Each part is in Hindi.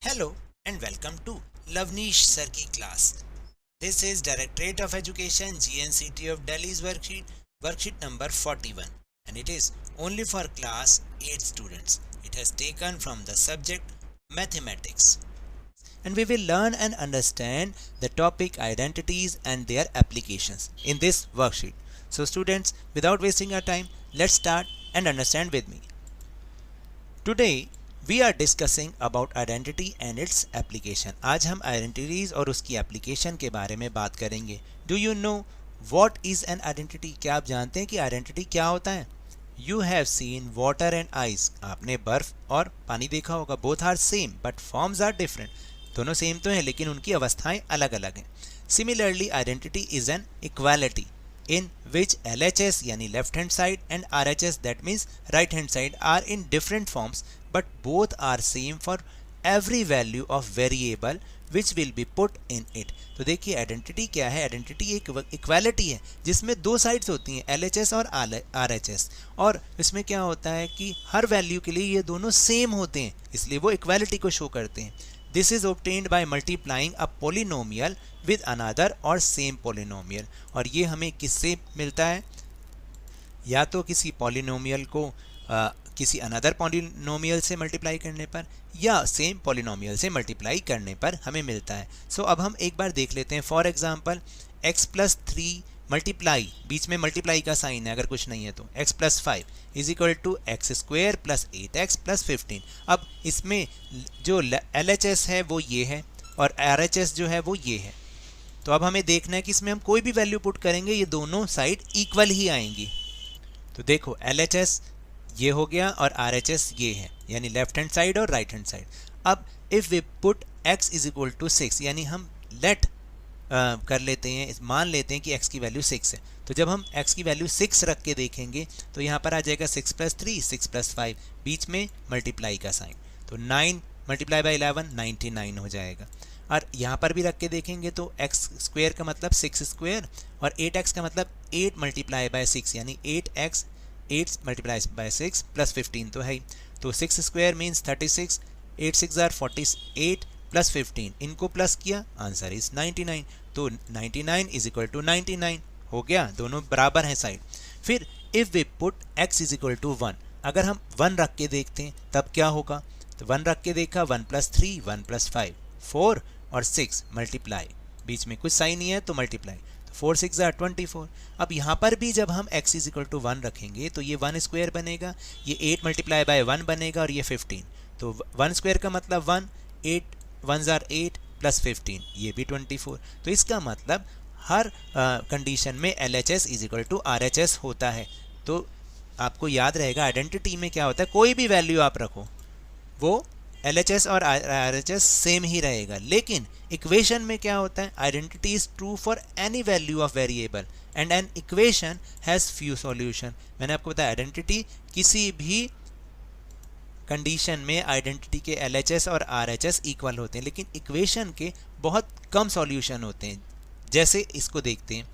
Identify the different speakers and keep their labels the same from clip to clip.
Speaker 1: Hello and welcome to Lavnish Sir की class. This is Directorate of Education GNCT of Delhi's worksheet number 41, and it is only for class 8 students. It has taken from the subject mathematics, and we will learn and understand the topic identities and their applications in this worksheet. So students, without wasting our time, let's start and understand with me. Today we are discussing about identity and its application. आज हम आइडेंटिटीज और उसकी एप्लीकेशन के बारे में बात करेंगे. Do you know what is an identity? क्या आप जानते हैं कि आइडेंटिटी क्या होता है? You have seen water and ice. आपने बर्फ और पानी देखा होगा. Both are same but forms are different. दोनों सेम तो हैं लेकिन उनकी अवस्थाएं अलग अलग हैं. Similarly, identity is an equality in which LHS यानी left hand side and RHS that means right hand side are in different forms but both are same for every value of variable which will be put in it. तो देखिए आइडेंटिटी क्या है. आइडेंटिटी एक इक्वालिटी है जिसमें दो साइड्स होती हैं LHS और RHS, और इसमें क्या होता है कि हर वैल्यू के लिए ये दोनों सेम होते हैं, इसलिए वो इक्वालिटी को शो करते हैं. This is obtained by multiplying a polynomial with another or same polynomial. और ये हमें किससे मिलता है? या तो किसी पॉलिनोमियल को किसी अनदर पॉलिनोमियल से मल्टीप्लाई करने पर या सेम पॉलिनोमियल से मल्टीप्लाई करने पर हमें मिलता है. सो अब हम एक बार देख लेते हैं. For example x plus 3 multiply, बीच में मल्टीप्लाई का साइन है अगर कुछ नहीं है तो, x plus 5 is equal to x square plus 8x plus 15. अब इसमें जो LHS है वो ये है और RHS जो है वो ये है. तो अब हमें देखना है कि इसमें हम कोई भी वैल्यू पुट करेंगे ये दोनों साइड इक्वल ही आएंगी. तो देखो LHS ये हो गया और RHS ये है, यानी लेफ्ट हैंड साइड और राइट हैंड साइड. अब if we put x is equal to 6, यानी हम लेट कर लेते हैं, मान लेते हैं कि x की वैल्यू 6 है. तो जब हम x की वैल्यू 6 रख के देखेंगे तो यहाँ पर आ जाएगा 6 प्लस 3 6 प्लस 5, बीच में मल्टीप्लाई का साइन, तो 9 मल्टीप्लाई बाई 11 99 हो जाएगा. और यहाँ पर भी रख के देखेंगे तो x स्क्वेयर का मतलब 6 स्क्वेयर और 8x का मतलब 8 मल्टीप्लाई बाय 6, यानी 8x 8 मल्टीप्लाई बाय 6 प्लस 15 तो है ही. तो 6 स्क्वेयर मीन्स 36, 8 6 आर 48 प्लस 15, इनको प्लस किया, आंसर इज 99. तो 99 इज इक्वल टू 99 हो गया, दोनों बराबर हैं साइड. फिर if we put x is equal to 1, अगर हम 1 रख के देखते हैं तब क्या होगा? तो 1 रख के देखा, 1 प्लस 3 1 प्लस 5 4 और 6 मल्टीप्लाई, बीच में कुछ साइन नहीं है तो मल्टीप्लाई, 4 6 आर 24. अब यहाँ पर भी जब हम x इज इक्वल टू 1 रखेंगे तो ये 1 स्क्वायर बनेगा, ये 8 मल्टीप्लाई बाय 1 बनेगा और ये 15. तो 1 स्क्वायर का मतलब 1, 8 1 आर 8 प्लस 15, ये भी 24. तो इसका मतलब हर कंडीशन में LHS is equal to RHS होता है. तो आपको याद रहेगा आइडेंटिटी में क्या होता है, कोई भी वैल्यू आप रखो वो LHS और RHS सेम ही रहेगा. लेकिन इक्वेशन में क्या होता है, identity is true for any value of variable and an equation has few solution. मैंने आपको बताया आइडेंटिटी किसी भी कंडीशन में आइडेंटिटी के LHS और RHS इक्वल होते हैं, लेकिन इक्वेशन के बहुत कम सॉल्यूशन होते हैं. जैसे इसको देखते हैं,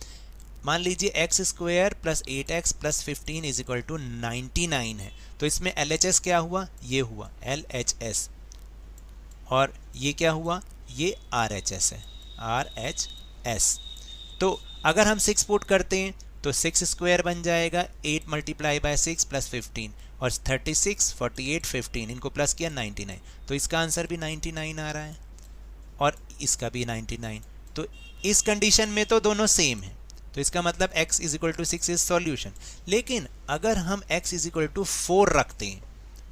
Speaker 1: मान लीजिए x square plus 8x plus 15 is equal to 99 है. तो इसमें LHS क्या हुआ, ये हुआ LHS, और ये क्या हुआ, ये RHS है RHS. तो अगर हम 6 पुट करते हैं तो 6 स्क्वायर बन जाएगा 8 मल्टीप्लाई बाय 6 प्लस 15 और 36 48 15, इनको प्लस किया 99. तो इसका आंसर भी 99 आ रहा है और इसका भी 99. तो इस कंडीशन में तो दोनों सेम है, तो इसका मतलब x is equal to 6 is solution. लेकिन अगर हम x इज इक्वल टू 4 रखते हैं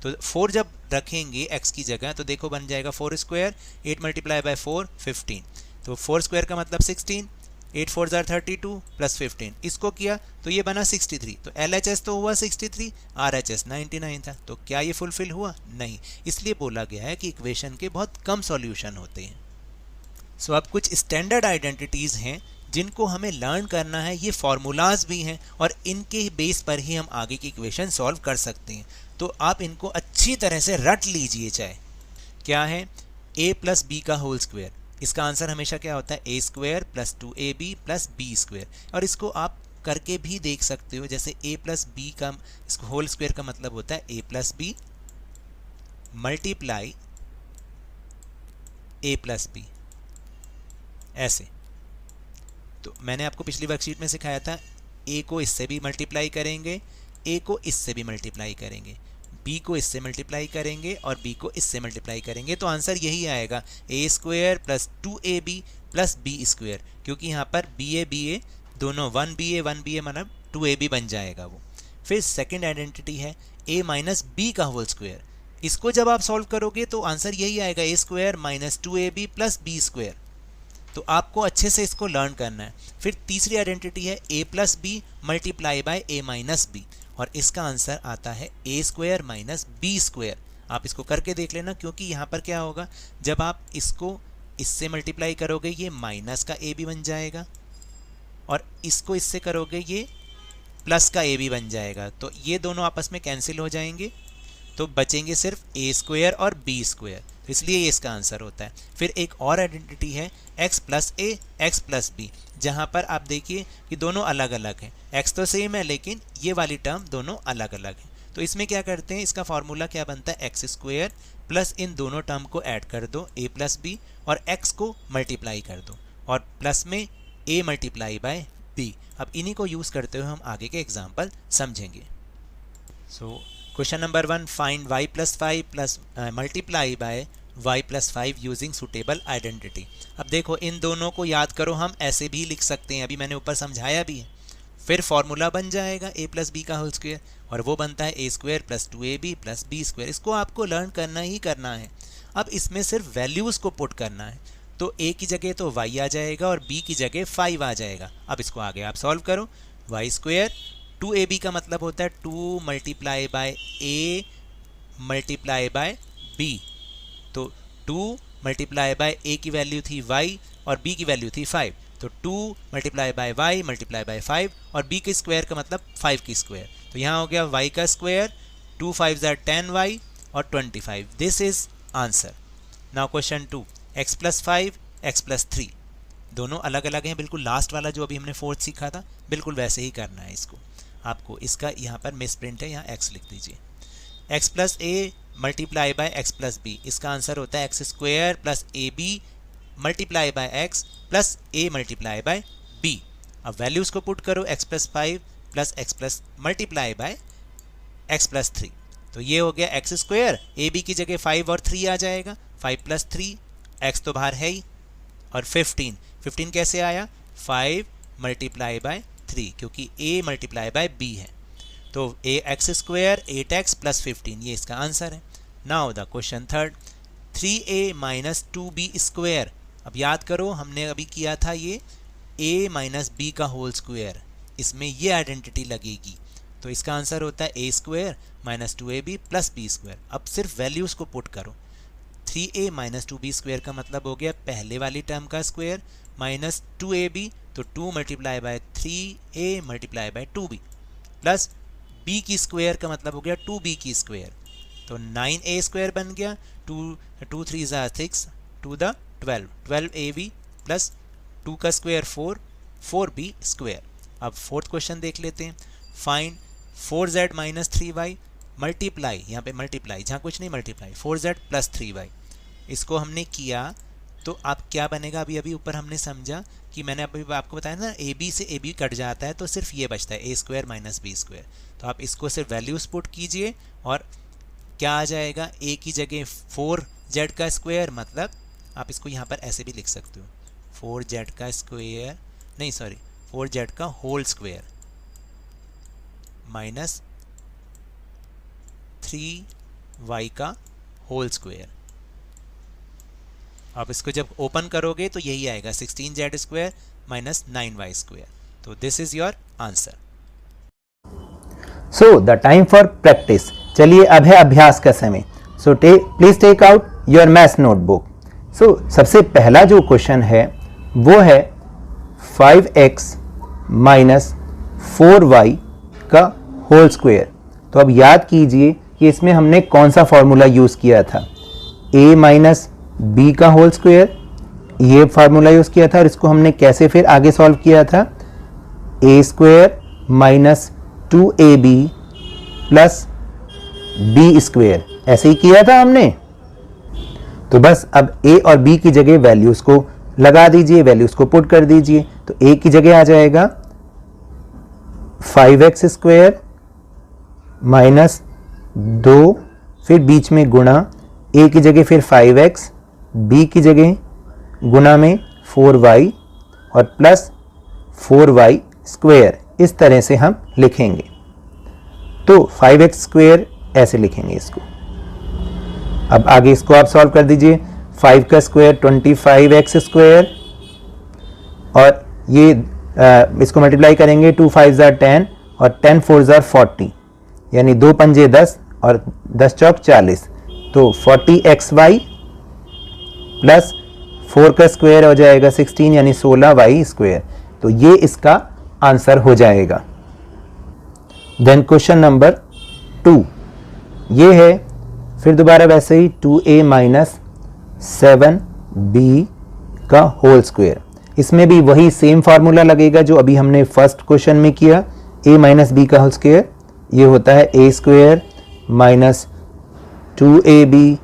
Speaker 1: तो 4 जब रखेंगे x की जगह तो देखो बन जाएगा 4 स्क्वायर 8 मल्टीप्लाई बाय 4 15. तो 4 स्क्वायर का मतलब 16, 8 4 आर 32 प्लस 15, इसको किया तो ये बना 63. तो LHS तो हुआ 63, RHS 99 था. तो क्या ये फुलफिल हुआ? नहीं. इसलिए बोला गया है कि इक्वेशन के बहुत कम सॉल्यूशन होते हैं. सो अब कुछ स्टैंडर्ड आइडेंटिटीज़ हैं जिनको हमें लर्न करना है. ये फार्मूलाज भी हैं और इनके बेस पर ही हम आगे की इक्वेशन सॉल्व कर सकते हैं. तो आप इनको अच्छी तरह से रट लीजिए. चाहे क्या है, a प्लस बी का होल स्क्वायर, इसका आंसर हमेशा क्या होता है, a square plus 2ab plus B square. और इसको आप करके भी देख सकते हो, जैसे a प्लस बी का इसको होल स्क्वायर का मतलब होता है a plus b multiply a plus b, ऐसे। तो मैंने आपको पिछली वर्कशीट में सिखाया था, ए को इससे भी मल्टीप्लाई करेंगे, ए को इससे भी मल्टीप्लाई करेंगे, बी को इससे मल्टीप्लाई करेंगे और बी को इससे मल्टीप्लाई करेंगे, तो आंसर यही आएगा A square plus 2ab plus B square, क्योंकि यहाँ पर बी ए दोनों 1ba मतलब 2ab बन जाएगा वो। फिर सेकंड आइडेंटिटी है a माइनस बी का होल स्क्वायर, इसको जब आप सॉल्व करोगे तो आंसर यही आएगा A square minus 2ab plus B square. तो आपको अच्छे से इसको लर्न करना है। फिर तीसरी आइडेंटिटी है a plus b multiply by a minus b, और इसका आंसर आता है ए स्क्वायर माइनस बी स्क्वायर। आप इसको करके देख लेना, क्योंकि यहाँ पर क्या होगा, जब आप इसको इससे मल्टीप्लाई करोगे ये माइनस का ए बी बन जाएगा, और इसको इससे करोगे ये प्लस का ए बी बन जाएगा, तो ये दोनों आपस में कैंसिल हो जाएंगे, तो बचेंगे सिर्फ ए स्क्वायर और बी स्क्वायर, तो इसलिए ये इसका आंसर होता है। फिर एक और आइडेंटिटी है x प्लस ए एक्स प्लस बी, जहाँ पर आप देखिए कि दोनों अलग अलग हैं, x तो सेम है लेकिन ये वाली टर्म दोनों अलग अलग हैं। तो इसमें क्या करते हैं, इसका फॉर्मूला क्या बनता है, एक्स स्क्वायर प्लस इन दोनों टर्म को ऐड कर दो a प्लस बी, और x को मल्टीप्लाई कर दो, और प्लस में a मल्टीप्लाई बाय b। अब इन्हीं को यूज़ करते हुए हम आगे के एग्जाम्पल समझेंगे। So question number 1, find y plus 5 plus multiply bye y plus 5 using suitable identity. अब देखो इन दोनों को याद करो, हम ऐसे भी लिख सकते हैं, अभी मैंने ऊपर समझाया भी है। फिर फॉर्मूला बन जाएगा a प्लस बी का होल स्क्वायर, और वो बनता है ए square plus 2ab plus B square. इसको आपको लर्न करना ही करना है। अब इसमें सिर्फ वैल्यूज़ को पुट करना है, तो a की जगह तो y आ जाएगा और b की जगह 5 आ जाएगा। अब इसको आगे आप सॉल्व करो, y स्क्वायर 2ab का मतलब होता है 2 multiply by a multiply bye b, तो 2 मल्टीप्लाई बाय a की वैल्यू थी y और b की वैल्यू थी 5, तो 2 multiply by y multiply by 5, और b के स्क्वायर का मतलब 5 की स्क्वायर, तो यहाँ हो गया y का स्क्वायर, 2 5 ज़ा 10y और 25। This is answer. Now question 2, x plus 5 x plus 3, दोनों अलग अलग हैं, बिल्कुल लास्ट वाला जो अभी हमने फोर्थ सीखा था बिल्कुल वैसे ही करना है इसको आपको। इसका यहाँ पर मिस प्रिंट है, यहाँ x लिख दीजिए। x plus a multiply by x plus b, इसका आंसर होता है x square plus a b multiply by x plus a multiply by b. अब वैल्यूज़ को पुट करो, x plus 5 plus x plus multiply by x plus 3, तो ये हो गया एक्स स्क्वायर, ए बी की जगह 5 और 3 आ जाएगा, 5 प्लस 3, x तो बाहर है ही, और 15 कैसे आया, 5 मल्टीप्लाई बाय 3, क्योंकि a मल्टीप्लाई बाय b है, तो a x square 8x plus 15, ये इसका आंसर है। Now the question third, 3a minus 2b square. अब याद करो हमने अभी किया था ये a माइनस b का होल स्क्वायर, इसमें ये आइडेंटिटी लगेगी, तो इसका आंसर होता है a square minus 2ab plus b square. अब सिर्फ वैल्यूज़ को पुट करो, 3a माइनस 2b स्क्वायर का मतलब हो गया पहले वाली टर्म का स्क्वायर माइनस 2ab, तो 2 multiply by 3a multiply by 2b plus b की स्क्वायर का मतलब हो गया 2b की स्क्वायर, तो 9a स्क्वायर बन गया, 2 3 ज़ा 6 टू द 12ab प्लस 2 का स्क्वायर 4b स्क्वायर। अब फोर्थ क्वेश्चन देख लेते हैं, find 4z minus 3y multiply, यहाँ पे मल्टीप्लाई जहाँ कुछ नहीं मल्टीप्लाई 4z प्लस 3y, इसको हमने किया तो अब क्या बनेगा, अभी अभी ऊपर हमने समझा कि मैंने अभी आपको बताया ना ए बी से ए बी कट जाता है, तो सिर्फ ये बचता है ए स्क्वायर माइनस बी स्क्वायर, तो आप इसको सिर्फ वैल्यूज पुट कीजिए और क्या आ जाएगा, ए की जगह 4z का स्क्वायर, मतलब आप इसको यहाँ पर ऐसे भी लिख सकते हो 4z का स्क्वायर, नहीं सॉरी 4z का होल स्क्वायर माइनस 3y का होल स्क्वायर। आप इसको जब ओपन करोगे तो यही आएगा 16z square minus 9y square, तो this is your answer.
Speaker 2: So the time for practice, चलिए अब है अभ्यास का समय। So please take out your maths notebook. So सबसे पहला जो क्वेश्चन है वो है 5x माइनस 4y का होल स्क्वायर। तो अब याद कीजिए कि इसमें हमने कौन सा फॉर्मूला यूज़ किया था, a माइनस बी का होल स्क्वायर, ये फार्मूला यूज़ किया था, और इसको हमने कैसे फिर आगे सॉल्व किया था, a square minus 2ab plus b square, ऐसे ही किया था हमने। तो बस अब a और b की जगह वैल्यूज को लगा दीजिए, वैल्यूज को पुट कर दीजिए। तो a की जगह आ जाएगा 5x स्क्वायर माइनस 2, फिर बीच में गुणा, a की जगह फिर 5x, b की जगह गुणा में 4y और प्लस 4y स्क्वायर। इस तरह से हम लिखेंगे। तो 5x स्क्वायर ऐसे लिखेंगे इसको। अब आगे इसको आप सॉल्व कर दीजिए। 5 का स्क्वायर 25x स्क्वायर और ये इसको मल्टीप्लाई करेंगे, 2 5 10 और 10 4 40, यानी 2 पंजे 10 और 10 चौक 40। तो 40xy प्लस 4 का स्क्वायर हो जाएगा 16, यानी 16y स्क्वायर। तो ये इसका आंसर हो जाएगा। देन क्वेश्चन नंबर 2 ये है, फिर दोबारा वैसे ही 2a माइनस 7b का होल स्क्वायर। इसमें भी वही सेम फार्मूला लगेगा जो अभी हमने फर्स्ट क्वेश्चन में किया। a माइनस b का होल स्क्वायर ये होता है a square minus 2ab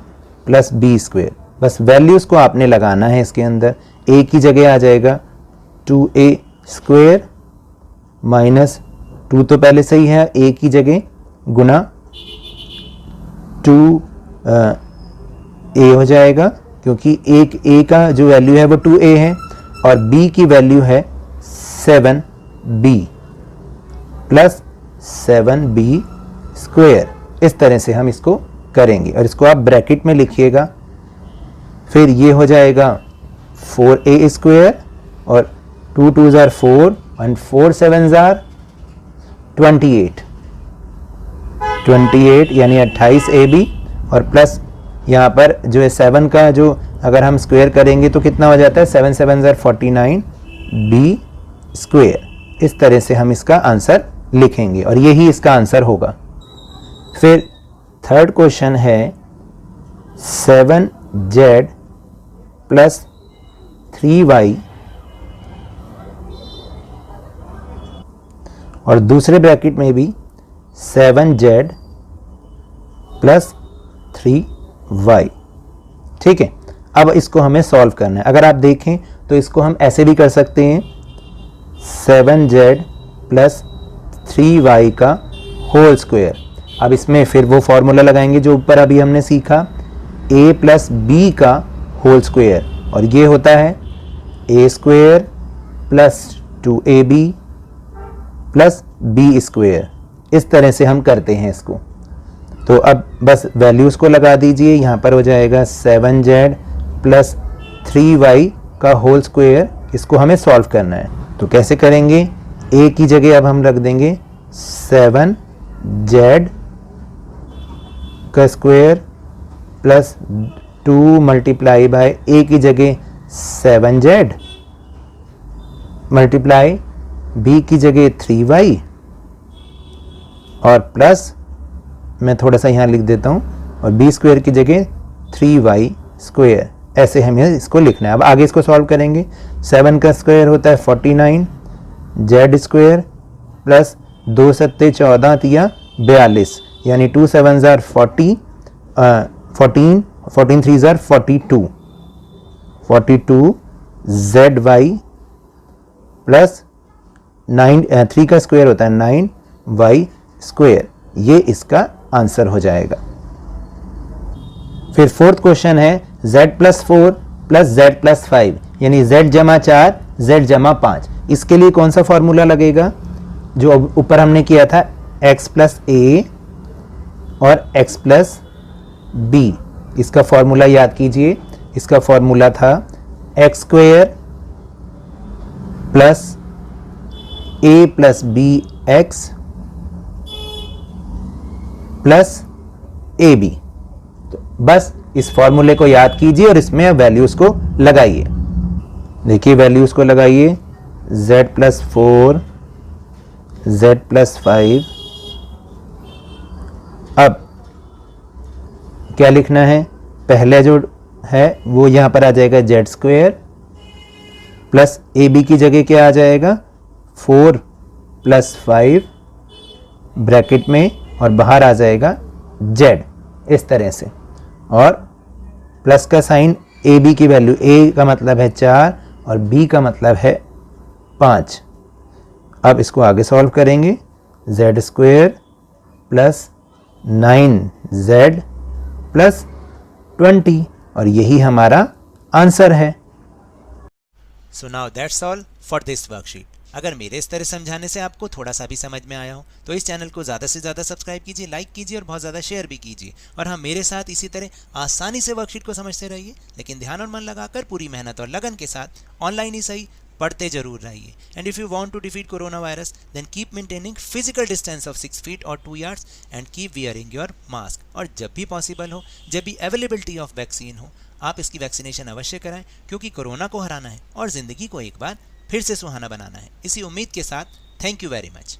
Speaker 2: plus b square. बस वैल्यूज को आपने लगाना है इसके अंदर। a की जगह आ जाएगा 2a स्क्वायर माइनस 2 तो पहले सही है, a की जगह गुना 2a हो जाएगा, क्योंकि एक a का जो वैल्यू है वो 2a है और b की वैल्यू है 7b प्लस 7b स्क्वायर। इस तरह से हम इसको करेंगे और इसको आप ब्रैकेट में लिखिएगा। फिर ये हो जाएगा 4a स्क्वायर और 2 2 4 और 4 7 28 यानी 28ab और प्लस यहाँ पर जो है 7 का जो अगर हम स्क्वायर करेंगे तो कितना हो जाता है, 7 7 49b स्क्वायर। इस तरह से हम इसका आंसर लिखेंगे और यही इसका आंसर होगा। फिर थर्ड क्वेश्चन है 7z प्लस 3y और दूसरे ब्रैकेट में भी 7z प्लस 3y। ठीक है, अब इसको हमें सॉल्व करना है। अगर आप देखें तो इसको हम ऐसे भी कर सकते हैं, 7z प्लस 3y का होल स्क्वायर। अब इसमें फिर वो फॉर्मूला लगाएंगे जो ऊपर अभी हमने सीखा, a प्लस b का होल स्क्वायर, और ये होता है a square plus 2ab plus b square. इस तरह से हम करते हैं इसको। तो अब बस वैल्यूज़ को लगा दीजिए। यहाँ पर हो जाएगा 7z प्लस 3y का होल स्क्वायर। इसको हमें सॉल्व करना है, तो कैसे करेंगे, a की जगह अब हम रख देंगे 7z का square plus 2 multiply by a की जगह 7z मल्टीप्लाई b की जगह 3y और प्लस मैं थोड़ा सा यहाँ लिख देता हूँ और b स्क्वायर की जगह 3y स्क्वायर। ऐसे हमें इसको लिखना है। अब आगे इसको सॉल्व करेंगे। 7 का स्क्वायर होता है 49 z स्क्वायर प्लस 2 सत्ते 14 तिया 42, यानी 2 7 40 14 14 3 42 zy प्लस 3 का स्क्वायर होता है 9y स्क्वायर। ये इसका आंसर हो जाएगा। फिर फोर्थ क्वेश्चन है z plus 4 plus z plus 5, यानी z जमा 4 z जमा 5। इसके लिए कौन सा फॉर्मूला लगेगा, जो ऊपर हमने किया था x प्लस a और x प्लस b। इसका फॉर्मूला याद कीजिए। इसका फॉर्मूला था x square plus a plus b x plus a b. तो बस इस फॉर्मूले को याद कीजिए और इसमें वैल्यूज को लगाइए। देखिए वैल्यूज को लगाइए, z प्लस 4 z प्लस 5। अब क्या लिखना है, पहले जो है वो यहाँ पर आ जाएगा z square plus a b की जगह क्या आ जाएगा 4 प्लस 5 ब्रैकेट में और बाहर आ जाएगा z। इस तरह से, और प्लस का साइन ए बी की वैल्यू, ए का मतलब है 4 और बी का मतलब है 5। अब इसको आगे सॉल्व करेंगे, Z square plus 9z plus 20 और यही हमारा आंसर है।
Speaker 1: So now that's all for this worksheet. अगर मेरे इस तरह समझाने से आपको थोड़ा सा भी समझ में आया हो तो इस चैनल को ज़्यादा से ज़्यादा सब्सक्राइब कीजिए, लाइक कीजिए और बहुत ज़्यादा शेयर भी कीजिए। और हाँ, मेरे साथ इसी तरह आसानी से वर्कशीट को समझते रहिए, लेकिन ध्यान और मन लगाकर पूरी मेहनत और लगन के साथ ऑनलाइन ही सही पढ़ते जरूर रहिए। And if you want to defeat corona virus then keep maintaining physical distance of 6 feet और 2 yards and keep wearing your mask. और जब भी पॉसिबल हो, जब भी अवेलेबिलिटी ऑफ वैक्सीन हो, आप इसकी वैक्सीनेशन अवश्य कराएं, क्योंकि कोरोना को हराना है और ज़िंदगी को एक बार फिर से सुहाना बनाना है। इसी उम्मीद के साथ थैंक यू वेरी मच।